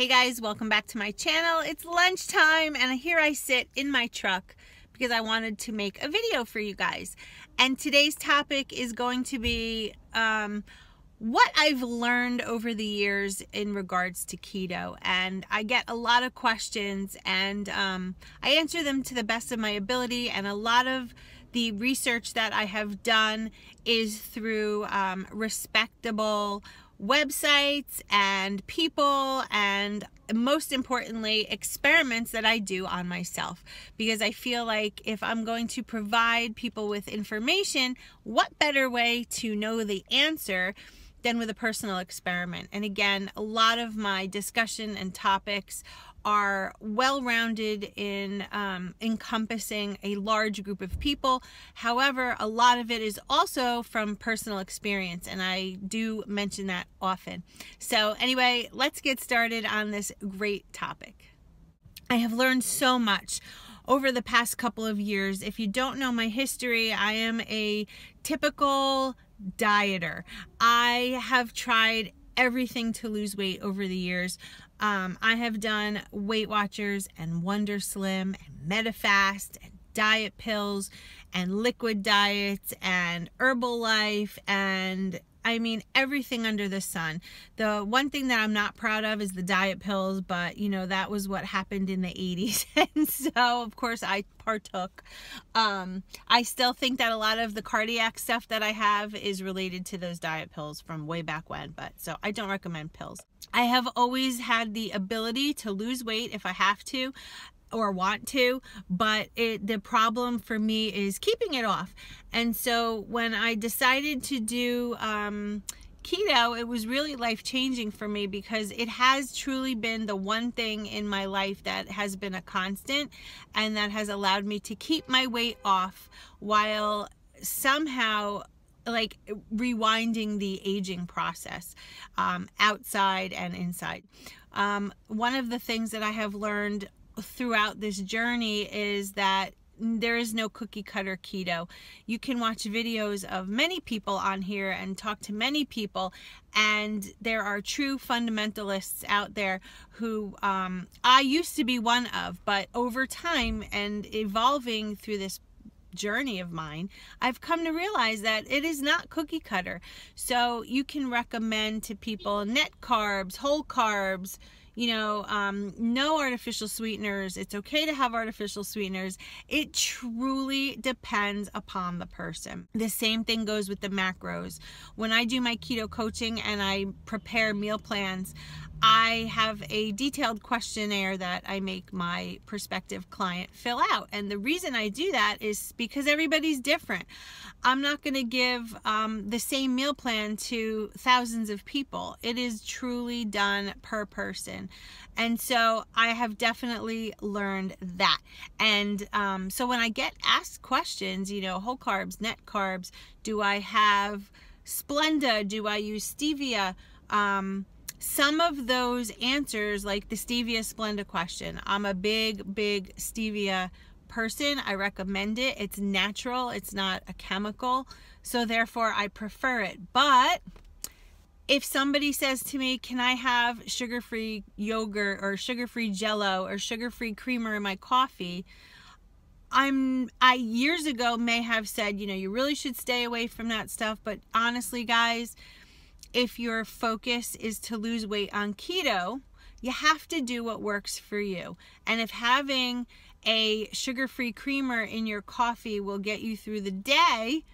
Hey guys, welcome back to my channel. It's lunchtime and here I sit in my truck because I wanted to make a video for you guys. And today's topic is going to be what I've learned over the years in regards to keto. And I get a lot of questions and I answer them to the best of my ability, and a lot of the research that I have done is through respectable websites and people, and most importantly experiments that I do on myself, because I feel like if I'm going to provide people with information, what better way to know the answer than with a personal experiment. And again, a lot of my discussion and topics are well-rounded in encompassing a large group of people. However, a lot of it is also from personal experience, and I do mention that often. So anyway, let's get started on this great topic. I have learned so much over the past couple of years. If you don't know my history, I am a typical dieter. I have tried everything to lose weight over the years. I have done Weight Watchers and Wonder Slim and MetaFast and diet pills and liquid diets and Herbalife, and I mean everything under the sun. The one thing that I'm not proud of is the diet pills, but you know, that was what happened in the 80s. And so of course I partook. I still think that a lot of the cardiac stuff that I have is related to those diet pills from way back when, but so I don't recommend pills. I have always had the ability to lose weight if I have to or want to, but the problem for me is keeping it off. And so when I decided to do keto, it was really life-changing for me, because it has truly been the one thing in my life that has been a constant and that has allowed me to keep my weight off while somehow like rewinding the aging process outside and inside. One of the things that I have learned throughout this journey is that there is no cookie cutter keto. You can watch videos of many people on here and talk to many people, and there are true fundamentalists out there who I used to be one of, but over time and evolving through this journey of mine, I've come to realize that it is not cookie cutter. So you can recommend to people net carbs, whole carbs, you know, no artificial sweeteners. It's okay to have artificial sweeteners. It truly depends upon the person. The same thing goes with the macros. When I do my keto coaching and I prepare meal plans, I have a detailed questionnaire that I make my prospective client fill out. And the reason I do that is because everybody's different. I'm not going to give the same meal plan to thousands of people. It is truly done per person. And so I have definitely learned that. And so when I get asked questions, you know, whole carbs, net carbs, do I have Splenda? Do I use stevia? Some of those answers, like the stevia Splenda question, I'm a big stevia person. I recommend it. It's natural. It's not a chemical. So therefore I prefer it. But if somebody says to me, can I have sugar-free yogurt or sugar-free Jello or sugar-free creamer in my coffee? I years ago may have said, you know, you really should stay away from that stuff. But honestly, guys, if your focus is to lose weight on keto, you have to do what works for you. And if having a sugar-free creamer in your coffee will get you through the day,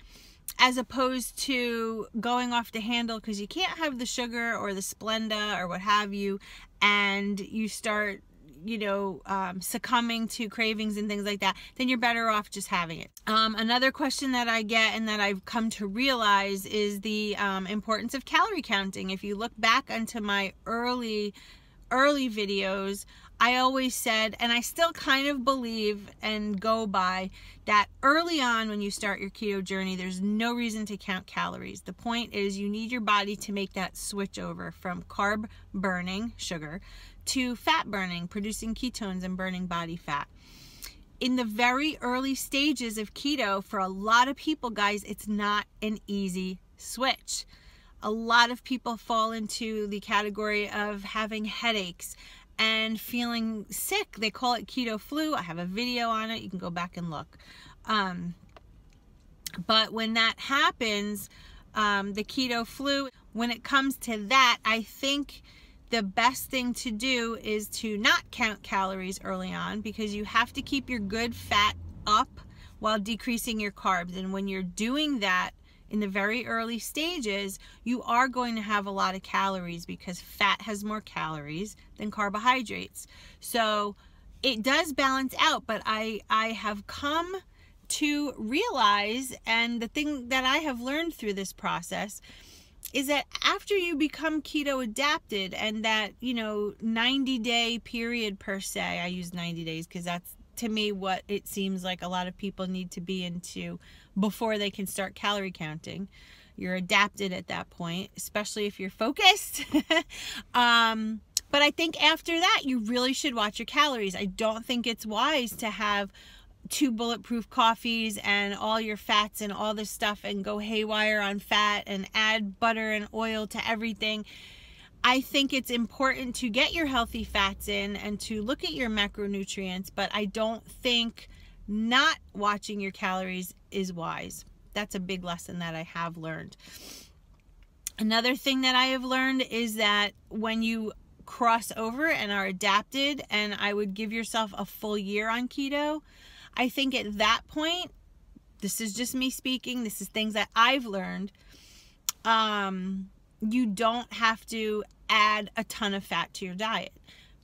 as opposed to going off the handle because you can't have the sugar or the Splenda or what have you, and you start, you know, succumbing to cravings and things like that, then you're better off just having it. Another question that I get and that I've come to realize is the importance of calorie counting. If you look back onto my early videos, I always said, and I still kind of believe and go by, that early on when you start your keto journey, there's no reason to count calories. The point is you need your body to make that switch over from carb burning, sugar, to fat burning, producing ketones and burning body fat. In the very early stages of keto, for a lot of people, guys, it's not an easy switch. A lot of people fall into the category of having headaches and feeling sick. They call it keto flu. I have a video on it. You can go back and look. But when that happens, the keto flu, when it comes to that, I think the best thing to do is to not count calories early on, because you have to keep your good fat up while decreasing your carbs. And when you're doing that in the very early stages, you are going to have a lot of calories, because fat has more calories than carbohydrates. So it does balance out, but I have come to realize, and the thing that I have learned through this process is that after you become keto adapted, and that, 90-day period per se, I use 90 days because that's, to me, what it seems like a lot of people need to be into before they can start calorie counting. You're adapted at that point, especially if you're focused. But I think after that, you really should watch your calories. I don't think it's wise to have 2 bulletproof coffees and all your fats and all this stuff and go haywire on fat and add butter and oil to everything. I think it's important to get your healthy fats in and to look at your macronutrients, but I don't think not watching your calories is wise. That's a big lesson that I have learned. Another thing that I have learned is that when you cross over and are adapted, and I would give yourself a full year on keto, I think at that point, this is just me speaking, this is things that I've learned, you don't have to add a ton of fat to your diet,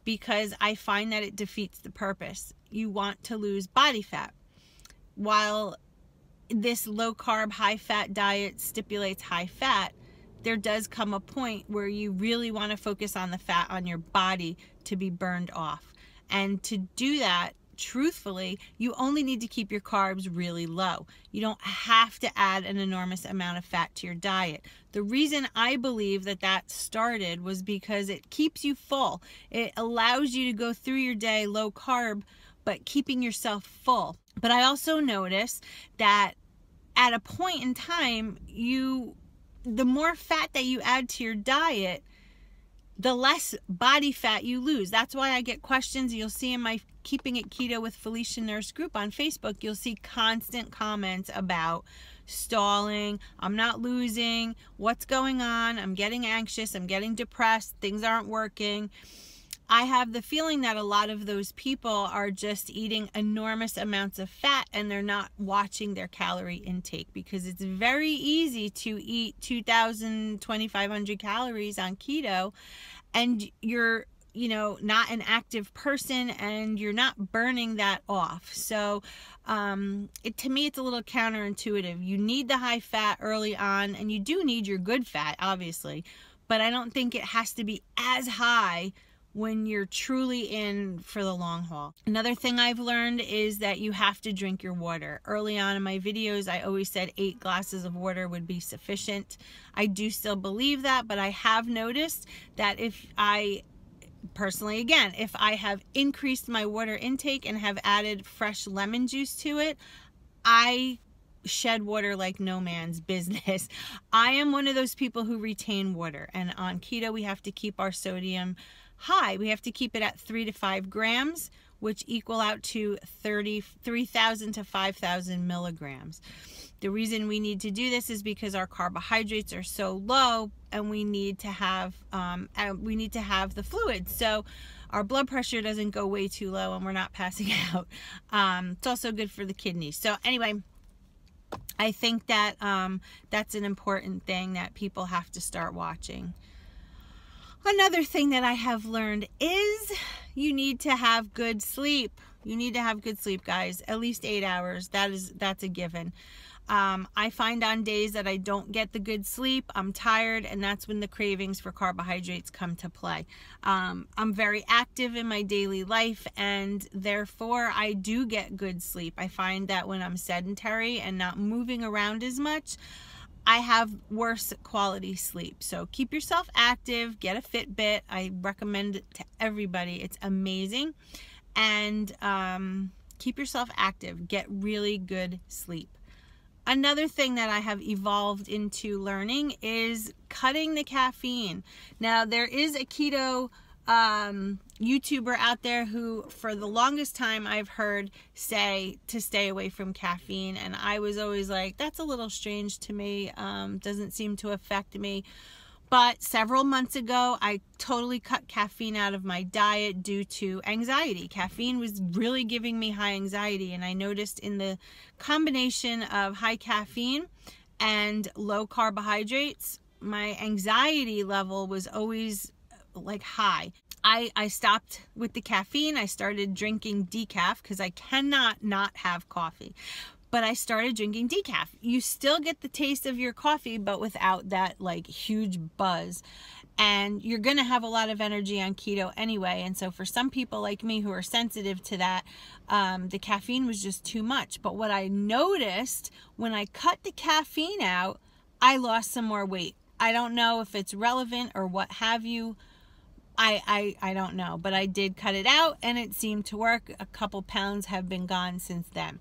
because I find that it defeats the purpose. You want to lose body fat. While this low carb, high fat diet stipulates high fat, there does come a point where you really want to focus on the fat on your body to be burned off. And to do that, truthfully, you only need to keep your carbs really low. You don't have to add an enormous amount of fat to your diet. The reason I believe that that started was because it keeps you full. It allows you to go through your day low carb, but keeping yourself full. But I also noticed that at a point in time, the more fat that you add to your diet, the less body fat you lose. That's why I get questions. You'll see in my Keeping It Keto with Feliciannurse group on Facebook, you'll see constant comments about stalling, I'm not losing, what's going on, I'm getting anxious, I'm getting depressed, things aren't working. I have the feeling that a lot of those people are just eating enormous amounts of fat, and they're not watching their calorie intake, because it's very easy to eat 2,000, 2,500 calories on keto, and you're not an active person, and you're not burning that off. So to me, it's a little counterintuitive. You need the high fat early on, and you do need your good fat, obviously, but I don't think it has to be as high when you're truly in for the long haul. Another thing I've learned is that you have to drink your water. Early on in my videos, I always said 8 glasses of water would be sufficient. I do still believe that, but I have noticed that if I have increased my water intake and have added fresh lemon juice to it, I shed water like no man's business. I am one of those people who retain water, and on keto we have to keep our sodium high. We have to keep it at 3 to 5 grams, which equal out to 3,000 to 5,000 milligrams. The reason we need to do this is because our carbohydrates are so low, and we need to have the fluids, so our blood pressure doesn't go way too low and we're not passing out. It's also good for the kidneys. So anyway, I think that that's an important thing that people have to start watching. Another thing that I have learned is you need to have good sleep. You need to have good sleep, guys. At least 8 hours. That's a given. I find on days that I don't get the good sleep, I'm tired, and that's when the cravings for carbohydrates come to play. I'm very active in my daily life, and therefore I do get good sleep. I find that when I'm sedentary and not moving around as much, I have worse quality sleep. So keep yourself active, get a Fitbit. I recommend it to everybody. It's amazing. And keep yourself active, get really good sleep. Another thing that I have evolved into learning is cutting the caffeine. Now, there is a keto YouTuber out there who, for the longest time, I've heard say to stay away from caffeine, and I was always like, that's a little strange to me, doesn't seem to affect me. But several months ago, I totally cut caffeine out of my diet due to anxiety. Caffeine was really giving me high anxiety, and I noticed in the combination of high caffeine and low carbohydrates, my anxiety level was always like high. I stopped with the caffeine. I started drinking decaf because I cannot not have coffee. But I started drinking decaf. You still get the taste of your coffee, but without that like huge buzz. And you're going to have a lot of energy on keto anyway. And so for some people like me who are sensitive to that, the caffeine was just too much. But what I noticed when I cut the caffeine out, I lost some more weight. I don't know if it's relevant or what have you. I don't know, but I did cut it out and it seemed to work. A couple pounds have been gone since then.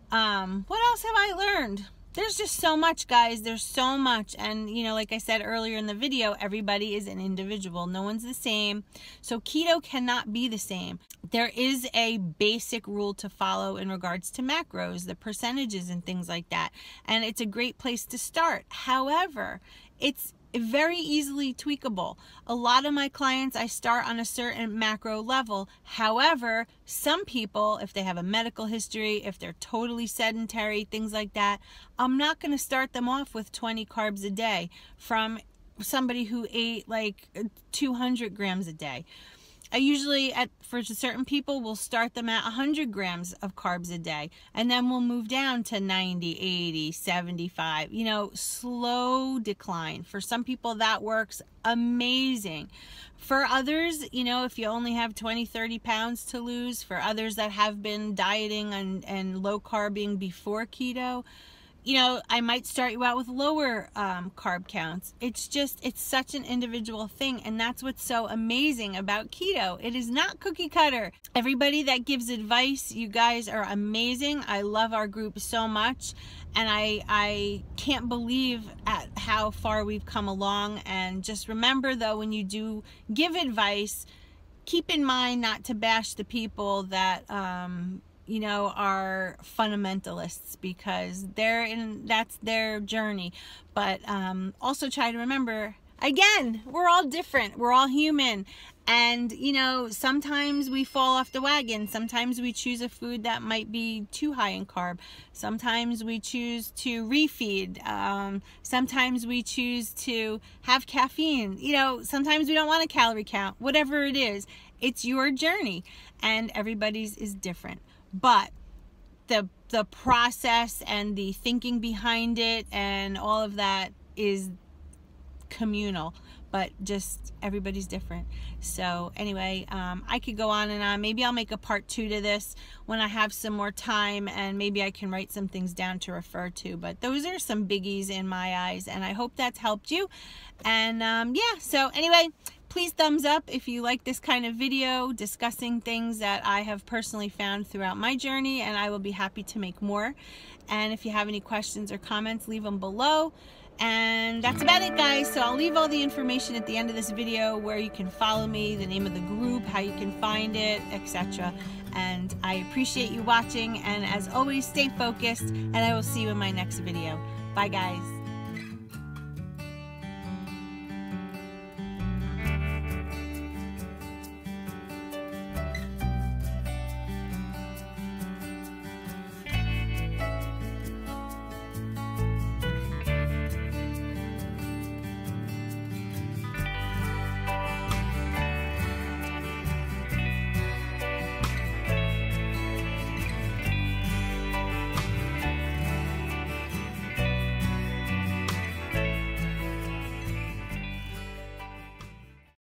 What else have I learned? There's just so much, guys. There's so much. And, you know, like I said earlier in the video, everybody is an individual. No one's the same. So keto cannot be the same. There is a basic rule to follow in regards to macros, the percentages and things like that. And it's a great place to start. However, it's very easily tweakable. A lot of my clients, I start on a certain macro level. However, some people, if they have a medical history, if they're totally sedentary, things like that, I'm not going to start them off with 20 carbs a day from somebody who ate like 200 grams a day. I usually, for certain people, will start them at 100 grams of carbs a day. And then we'll move down to 90, 80, 75. You know, slow decline. For some people, that works amazing. For others, you know, if you only have 20, 30 pounds to lose, for others that have been dieting and low carbing before keto, you know, I might start you out with lower carb counts. It's such an individual thing. And that's what's so amazing about keto. It is not cookie cutter. Everybody that gives advice, you guys are amazing. I love our group so much. And I can't believe at how far we've come along. And just remember, though, when you do give advice, keep in mind not to bash the people that, you know, are fundamentalists, because that's their journey. But also try to remember, again, we're all different. We're all human. And, you know, sometimes we fall off the wagon. Sometimes we choose a food that might be too high in carb. Sometimes we choose to refeed. Sometimes we choose to have caffeine. You know, sometimes we don't want a calorie count. Whatever it is, it's your journey. And everybody's is different. But the process and the thinking behind it and all of that is communal, but just everybody's different. So anyway, I could go on and on. Maybe I'll make a part 2 to this when I have some more time, and maybe I can write some things down to refer to. But those are some biggies in my eyes, and I hope that's helped you. And yeah, so anyway, please thumbs up if you like this kind of video discussing things that I have personally found throughout my journey, and I will be happy to make more. And if you have any questions or comments, leave them below. And that's about it, guys. So I'll leave all the information at the end of this video, where you can follow me, the name of the group, how you can find it, etc. And I appreciate you watching, and as always, stay focused, and I will see you in my next video. Bye, guys.